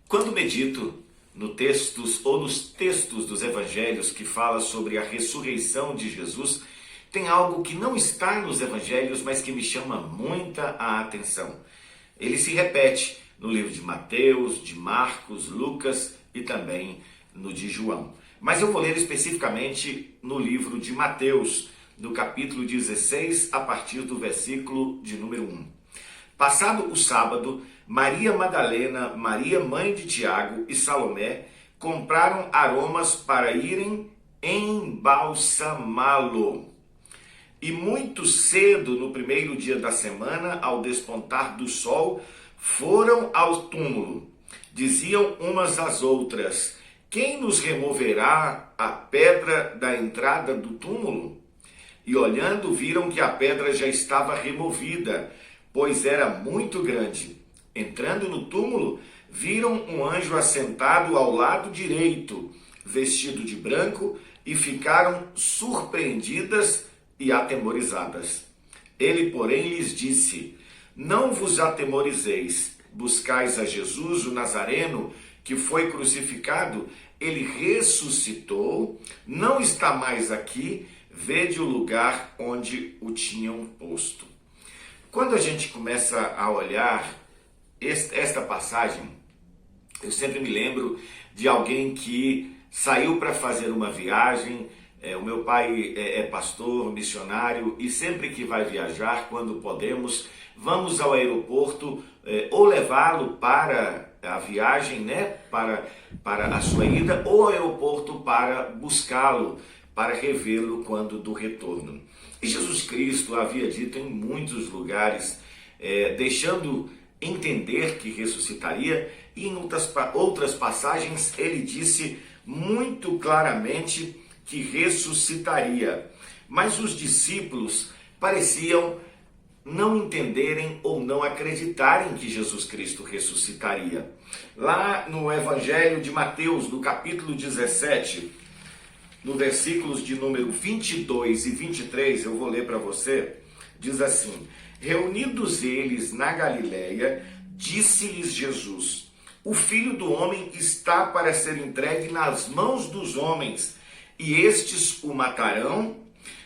Quando medito no textos ou nos textos dos evangelhos que fala sobre a ressurreição de Jesus, tem algo que não está nos evangelhos, mas que me chama muita a atenção. Ele se repete no livro de Mateus, de Marcos, Lucas e também no de João. Mas eu vou ler especificamente no livro de Mateus, no capítulo 16, a partir do versículo de número 1. Passado o sábado, Maria Madalena, Maria mãe de Tiago e Salomé compraram aromas para irem embalsamá-lo. E muito cedo, no primeiro dia da semana, ao despontar do sol, foram ao túmulo. Diziam umas às outras: quem nos removerá a pedra da entrada do túmulo? E olhando, viram que a pedra já estava removida, pois era muito grande. Entrando no túmulo, viram um anjo assentado ao lado direito, vestido de branco, e ficaram surpreendidas e atemorizadas. Ele, porém, lhes disse: não vos atemorizeis, buscais a Jesus, o Nazareno, que foi crucificado. Ele ressuscitou, não está mais aqui, vede o lugar onde o tinham posto. Quando a gente começa a olhar esta passagem, eu sempre me lembro de alguém que saiu para fazer uma viagem. O meu pai é pastor, missionário, e sempre que vai viajar, quando podemos, vamos ao aeroporto ou levá-lo para a viagem, para a sua ida, ou ao aeroporto para buscá-lo, para revê-lo quando do retorno. E Jesus Cristo havia dito em muitos lugares, deixando entender que ressuscitaria, e em outras passagens ele disse muito claramente que ressuscitaria. Mas os discípulos pareciam não entenderem ou não acreditarem que Jesus Cristo ressuscitaria. Lá no Evangelho de Mateus, no capítulo 17, no versículos de número 22 e 23, eu vou ler para você, diz assim: reunidos eles na Galileia, disse-lhes Jesus: o Filho do Homem está para ser entregue nas mãos dos homens, e estes o matarão,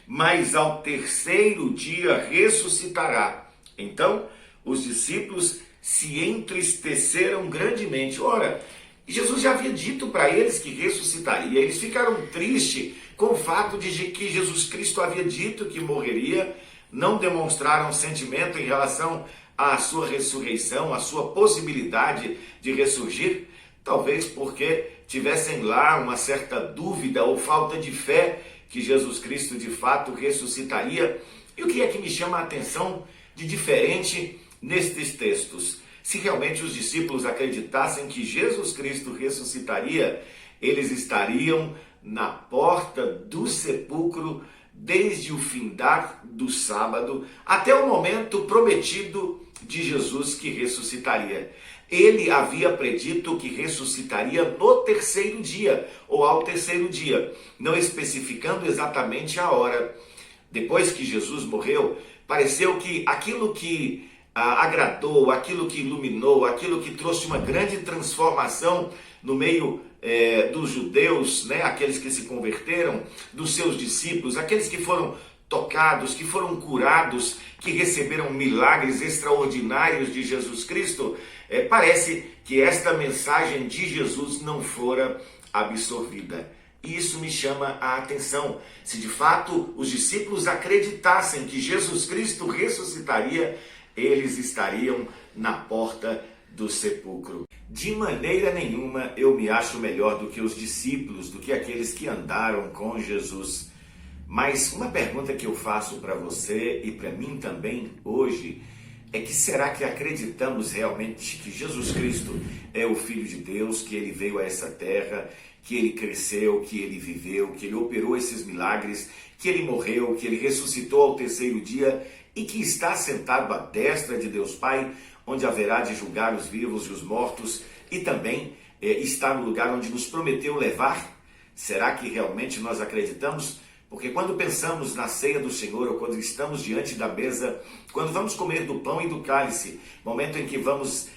mas ao terceiro dia ressuscitará. Então os discípulos se entristeceram grandemente. Ora, Jesus já havia dito para eles que ressuscitaria. Eles ficaram tristes com o fato de que Jesus Cristo havia dito que morreria, não demonstraram sentimento em relação à sua ressurreição, à sua possibilidade de ressurgir, talvez porque tivessem lá uma certa dúvida ou falta de fé que Jesus Cristo de fato ressuscitaria. E o que é que me chama a atenção de diferente nestes textos? Se realmente os discípulos acreditassem que Jesus Cristo ressuscitaria, eles estariam na porta do sepulcro desde o findar do sábado até o momento prometido de Jesus que ressuscitaria. Ele havia predito que ressuscitaria no terceiro dia, ou ao terceiro dia, não especificando exatamente a hora. Depois que Jesus morreu, pareceu que aquilo que agradou, aquilo que iluminou, aquilo que trouxe uma grande transformação no meio dos judeus, aqueles que se converteram, dos seus discípulos, aqueles que foram tocados, que foram curados, que receberam milagres extraordinários de Jesus Cristo, parece que esta mensagem de Jesus não fora absorvida. E isso me chama a atenção. Se de fato os discípulos acreditassem que Jesus Cristo ressuscitaria, eles estariam na porta do sepulcro. De maneira nenhuma eu me acho melhor do que os discípulos, do que aqueles que andaram com Jesus. Mas uma pergunta que eu faço para você e para mim também hoje é que será que acreditamos realmente que Jesus Cristo é o Filho de Deus, que ele veio a essa terra, que ele cresceu, que ele viveu, que ele operou esses milagres, que ele morreu, que ele ressuscitou ao terceiro dia e que está sentado à destra de Deus Pai, onde haverá de julgar os vivos e os mortos, e também está no lugar onde nos prometeu levar? Será que realmente nós acreditamos? Porque quando pensamos na ceia do Senhor, ou quando estamos diante da mesa, quando vamos comer do pão e do cálice, momento em que vamos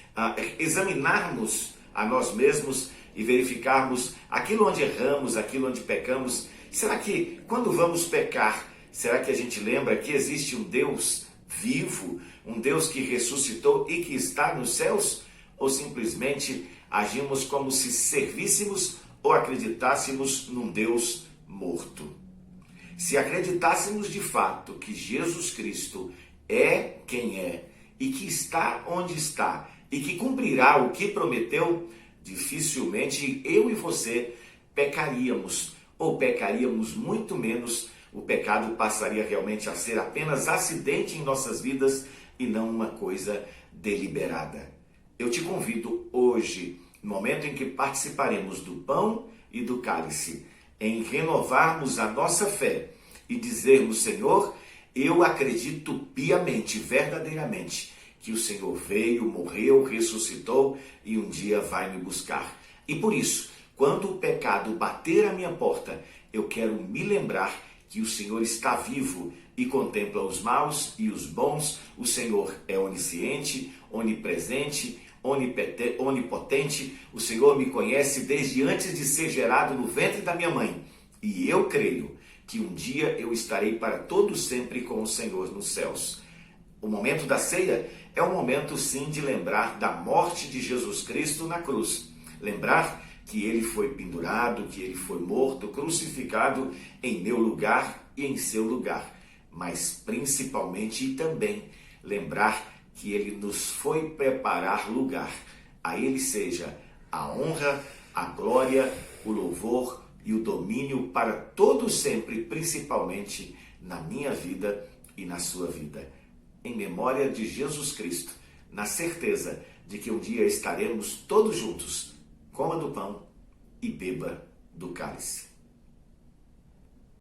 examinarmos a nós mesmos e verificarmos aquilo onde erramos, aquilo onde pecamos. Será que quando vamos pecar, será que a gente lembra que existe um Deus vivo, um Deus que ressuscitou e que está nos céus? Ou simplesmente agimos como se servíssemos ou acreditássemos num Deus morto? Se acreditássemos de fato que Jesus Cristo é quem é e que está onde está e que cumprirá o que prometeu, dificilmente eu e você pecaríamos, ou pecaríamos muito menos. O pecado passaria realmente a ser apenas acidente em nossas vidas e não uma coisa deliberada. Eu te convido hoje, no momento em que participaremos do pão e do cálice, em renovarmos a nossa fé e dizermos: Senhor, eu acredito piamente, verdadeiramente, que o Senhor veio, morreu, ressuscitou e um dia vai me buscar. E por isso, quando o pecado bater à minha porta, eu quero me lembrar que o Senhor está vivo e contempla os maus e os bons. O Senhor é onisciente, onipresente, onipotente. O Senhor me conhece desde antes de ser gerado no ventre da minha mãe. E eu creio que um dia eu estarei para todo sempre com o Senhor nos céus. O momento da ceia é um momento, sim, de lembrar da morte de Jesus Cristo na cruz. Lembrar que ele foi pendurado, que ele foi morto, crucificado em meu lugar e em seu lugar. Mas principalmente e também lembrar que ele nos foi preparar lugar. A ele seja a honra, a glória, o louvor e o domínio para todo sempre, principalmente na minha vida e na sua vida. Em memória de Jesus Cristo, na certeza de que um dia estaremos todos juntos. Coma do pão e beba do cálice.